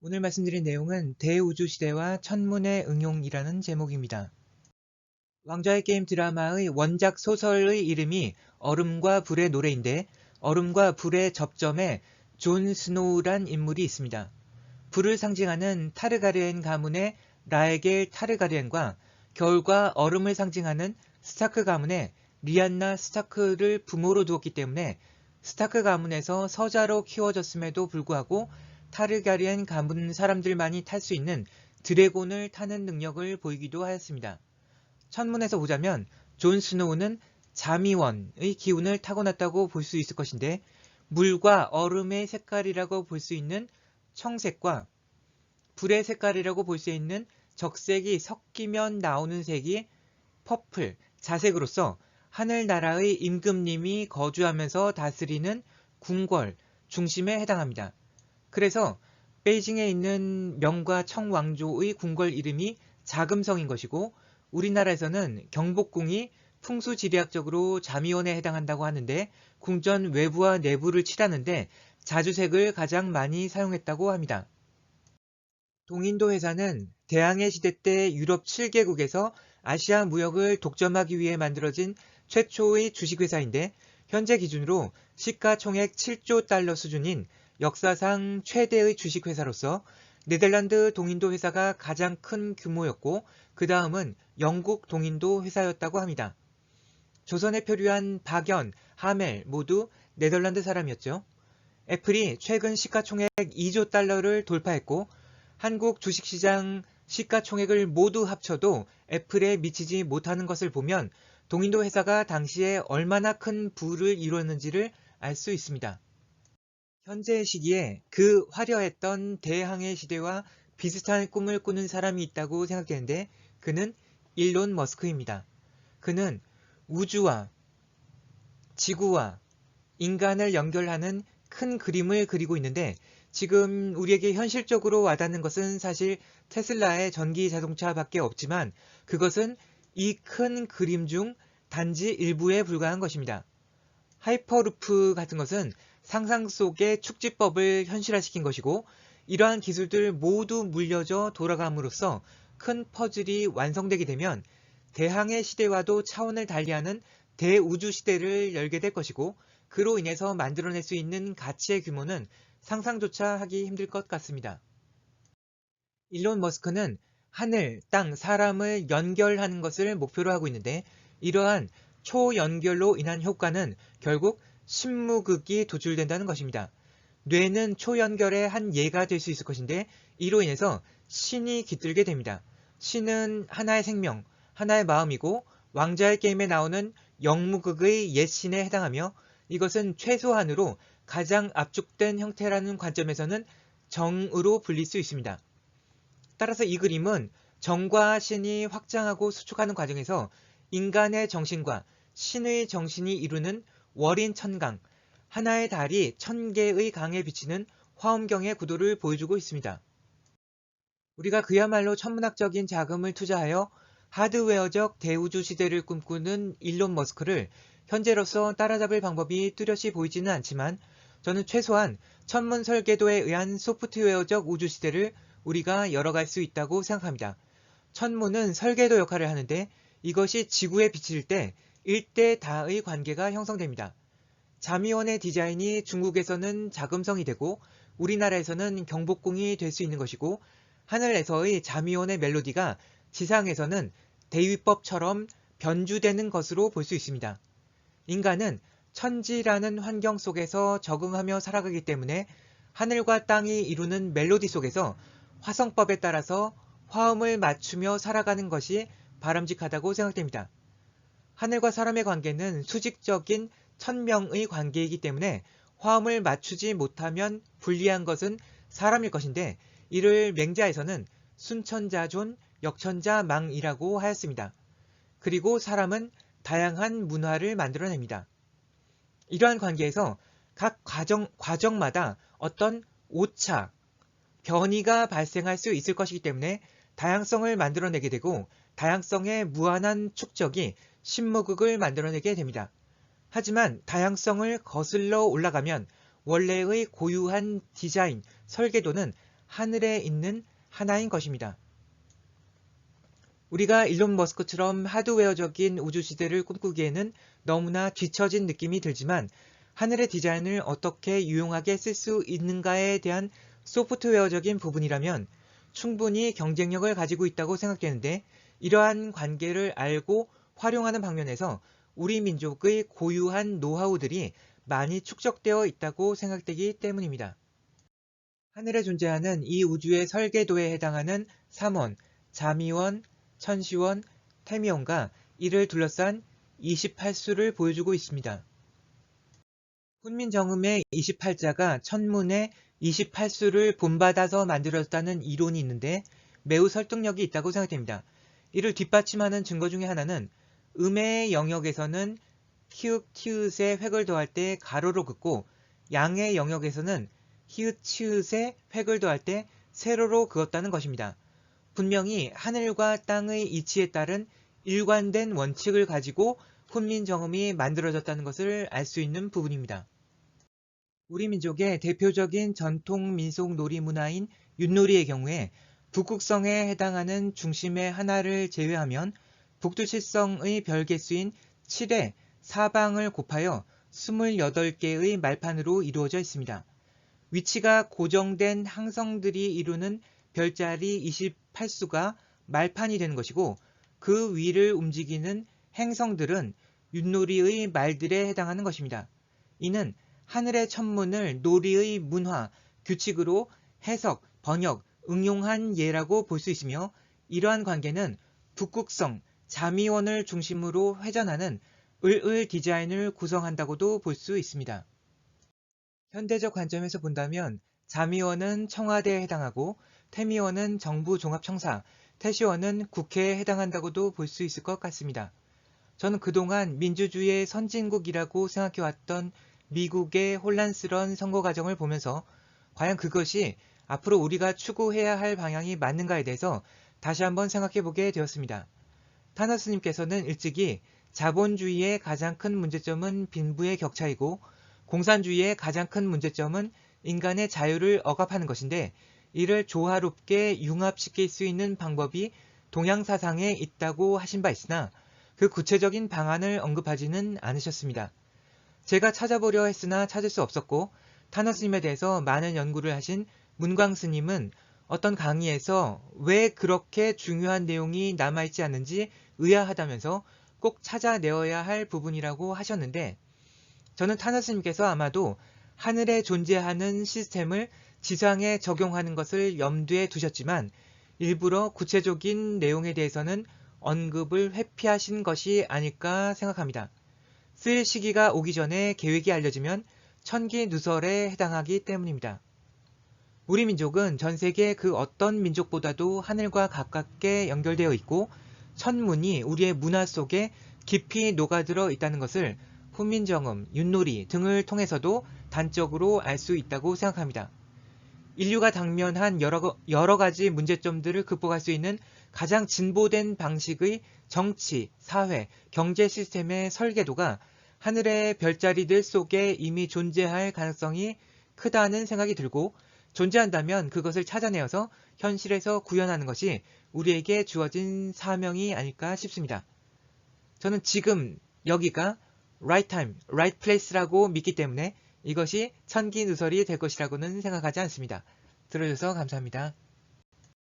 오늘 말씀드린 내용은 대우주시대와 천문의 응용이라는 제목입니다. 왕좌의 게임 드라마의 원작 소설의 이름이 얼음과 불의 노래인데 얼음과 불의 접점에 존 스노우란 인물이 있습니다. 불을 상징하는 타르가리엔 가문의 라에겔 타르가리엔과 겨울과 얼음을 상징하는 스타크 가문의 리안나 스타크를 부모로 두었기 때문에 스타크 가문에서 서자로 키워졌음에도 불구하고 타르가리엔 가문 사람들만이 탈 수 있는 드래곤을 타는 능력을 보이기도 하였습니다. 천문에서 보자면 존 스노우는 자미원의 기운을 타고났다고 볼 수 있을 것인데 물과 얼음의 색깔이라고 볼 수 있는 청색과 불의 색깔이라고 볼 수 있는 적색이 섞이면 나오는 색이 퍼플, 자색으로서 하늘나라의 임금님이 거주하면서 다스리는 궁궐, 중심에 해당합니다. 그래서 베이징에 있는 명과 청왕조의 궁궐 이름이 자금성인 것이고 우리나라에서는 경복궁이 풍수지리학적으로 자미원에 해당한다고 하는데 궁전 외부와 내부를 칠하는데 자주색을 가장 많이 사용했다고 합니다. 동인도 회사는 대항해 시대 때 유럽 7개국에서 아시아 무역을 독점하기 위해 만들어진 최초의 주식회사인데 현재 기준으로 시가총액 7조 달러 수준인 역사상 최대의 주식회사로서 네덜란드 동인도 회사가 가장 큰 규모였고 그 다음은 영국 동인도 회사였다고 합니다. 조선에 표류한 박연, 하멜 모두 네덜란드 사람이었죠. 애플이 최근 시가총액 2조 달러를 돌파했고 한국 주식시장 시가총액을 모두 합쳐도 애플에 미치지 못하는 것을 보면 동인도 회사가 당시에 얼마나 큰 부를 이루었는지를 알 수 있습니다. 현재 시기에 그 화려했던 대항해 시대와 비슷한 꿈을 꾸는 사람이 있다고 생각되는데 그는 일론 머스크입니다. 그는 우주와 지구와 인간을 연결하는 큰 그림을 그리고 있는데 지금 우리에게 현실적으로 와닿는 것은 사실 테슬라의 전기 자동차밖에 없지만 그것은 이 큰 그림 중 단지 일부에 불과한 것입니다. 하이퍼루프 같은 것은 상상 속의 축지법을 현실화시킨 것이고 이러한 기술들 모두 물려져 돌아감으로써 큰 퍼즐이 완성되게 되면 대항해 시대와도 차원을 달리하는 대우주 시대를 열게 될 것이고 그로 인해서 만들어낼 수 있는 가치의 규모는 상상조차 하기 힘들 것 같습니다. 일론 머스크는 하늘, 땅, 사람을 연결하는 것을 목표로 하고 있는데 이러한 초연결로 인한 효과는 결국 신무극이 도출된다는 것입니다. 뇌는 초연결의 한 예가 될 수 있을 것인데 이로 인해서 신이 깃들게 됩니다. 신은 하나의 생명, 하나의 마음이고 왕자의 게임에 나오는 영무극의 옛신에 해당하며 이것은 최소한으로 가장 압축된 형태라는 관점에서는 정으로 불릴 수 있습니다. 따라서 이 그림은 정과 신이 확장하고 수축하는 과정에서 인간의 정신과 신의 정신이 이루는 월인천강, 하나의 달이 1000개의 강에 비치는 화엄경의 구도를 보여주고 있습니다. 우리가 그야말로 천문학적인 자금을 투자하여 하드웨어적 대우주 시대를 꿈꾸는 일론 머스크를 현재로서 따라잡을 방법이 뚜렷이 보이지는 않지만 저는 최소한 천문 설계도에 의한 소프트웨어적 우주 시대를 우리가 열어갈 수 있다고 생각합니다. 천문은 설계도 역할을 하는데 이것이 지구에 비칠 때 일대다의 관계가 형성됩니다. 자미원의 디자인이 중국에서는 자금성이 되고 우리나라에서는 경복궁이 될 수 있는 것이고 하늘에서의 자미원의 멜로디가 지상에서는 대위법처럼 변주되는 것으로 볼 수 있습니다. 인간은 천지라는 환경 속에서 적응하며 살아가기 때문에 하늘과 땅이 이루는 멜로디 속에서 화성법에 따라서 화음을 맞추며 살아가는 것이 바람직하다고 생각됩니다. 하늘과 사람의 관계는 수직적인 천명의 관계이기 때문에 화음을 맞추지 못하면 불리한 것은 사람일 것인데 이를 맹자에서는 순천자존, 역천자망이라고 하였습니다. 그리고 사람은 다양한 문화를 만들어냅니다. 이러한 관계에서 각 과정마다 어떤 오차, 변이가 발생할 수 있을 것이기 때문에 다양성을 만들어내게 되고 다양성의 무한한 축적이 신무극을 만들어내게 됩니다. 하지만 다양성을 거슬러 올라가면 원래의 고유한 디자인, 설계도는 하늘에 있는 하나인 것입니다. 우리가 일론 머스크처럼 하드웨어적인 우주시대를 꿈꾸기에는 너무나 뒤처진 느낌이 들지만 하늘의 디자인을 어떻게 유용하게 쓸 수 있는가에 대한 소프트웨어적인 부분이라면 충분히 경쟁력을 가지고 있다고 생각되는데 이러한 관계를 알고 활용하는 방면에서 우리 민족의 고유한 노하우들이 많이 축적되어 있다고 생각되기 때문입니다. 하늘에 존재하는 이 우주의 설계도에 해당하는 삼원, 자미원, 천시원, 태미원과 이를 둘러싼 28수를 보여주고 있습니다. 훈민정음의 28자가 천문의 28수를 본받아서 만들었다는 이론이 있는데 매우 설득력이 있다고 생각됩니다. 이를 뒷받침하는 증거 중에 하나는 음의 영역에서는 히읗, 티읕에 획을 더할 때 가로로 긋고 양의 영역에서는 히읗, 치읓에 획을 더할 때 세로로 그었다는 것입니다. 분명히 하늘과 땅의 이치에 따른 일관된 원칙을 가지고 훈민정음이 만들어졌다는 것을 알 수 있는 부분입니다. 우리 민족의 대표적인 전통 민속 놀이 문화인 윷놀이의 경우에 북극성에 해당하는 중심의 하나를 제외하면 북두칠성의 별개수인 7의 사방을 곱하여 28개의 말판으로 이루어져 있습니다. 위치가 고정된 항성들이 이루는 별자리 28수가 말판이 되는 것이고 그 위를 움직이는 행성들은 윷놀이의 말들에 해당하는 것입니다. 이는 하늘의 천문을 놀이의 문화, 규칙으로 해석, 번역, 응용한 예라고 볼 수 있으며 이러한 관계는 북극성, 자미원을 중심으로 회전하는 을을 디자인을 구성한다고도 볼 수 있습니다. 현대적 관점에서 본다면 자미원은 청와대에 해당하고 태미원은 정부 종합청사, 태시원은 국회에 해당한다고도 볼 수 있을 것 같습니다. 저는 그동안 민주주의의 선진국이라고 생각해왔던 미국의 혼란스러운 선거 과정을 보면서 과연 그것이 앞으로 우리가 추구해야 할 방향이 맞는가에 대해서 다시 한번 생각해보게 되었습니다. 타너스님께서는 일찍이 자본주의의 가장 큰 문제점은 빈부의 격차이고 공산주의의 가장 큰 문제점은 인간의 자유를 억압하는 것인데 이를 조화롭게 융합시킬 수 있는 방법이 동양사상에 있다고 하신 바 있으나 그 구체적인 방안을 언급하지는 않으셨습니다. 제가 찾아보려 했으나 찾을 수 없었고 타너스님에 대해서 많은 연구를 하신 문광스님은 어떤 강의에서 왜 그렇게 중요한 내용이 남아있지 않는지 의아하다면서 꼭 찾아내어야 할 부분이라고 하셨는데 저는 타너스님께서 아마도 하늘에 존재하는 시스템을 지상에 적용하는 것을 염두에 두셨지만 일부러 구체적인 내용에 대해서는 언급을 회피하신 것이 아닐까 생각합니다. 쓸 시기가 오기 전에 계획이 알려지면 천기누설에 해당하기 때문입니다. 우리 민족은 전 세계 그 어떤 민족보다도 하늘과 가깝게 연결되어 있고 천문이 우리의 문화 속에 깊이 녹아들어 있다는 것을 훈민정음, 윷놀이 등을 통해서도 단적으로 알 수 있다고 생각합니다. 인류가 당면한 여러 가지 문제점들을 극복할 수 있는 가장 진보된 방식의 정치, 사회, 경제 시스템의 설계도가 하늘의 별자리들 속에 이미 존재할 가능성이 크다는 생각이 들고 존재한다면 그것을 찾아내어서 현실에서 구현하는 것이 우리에게 주어진 사명이 아닐까 싶습니다. 저는 지금 여기가 right time, right place라고 믿기 때문에 이것이 천기누설이 될 것이라고는 생각하지 않습니다. 들어줘서 감사합니다.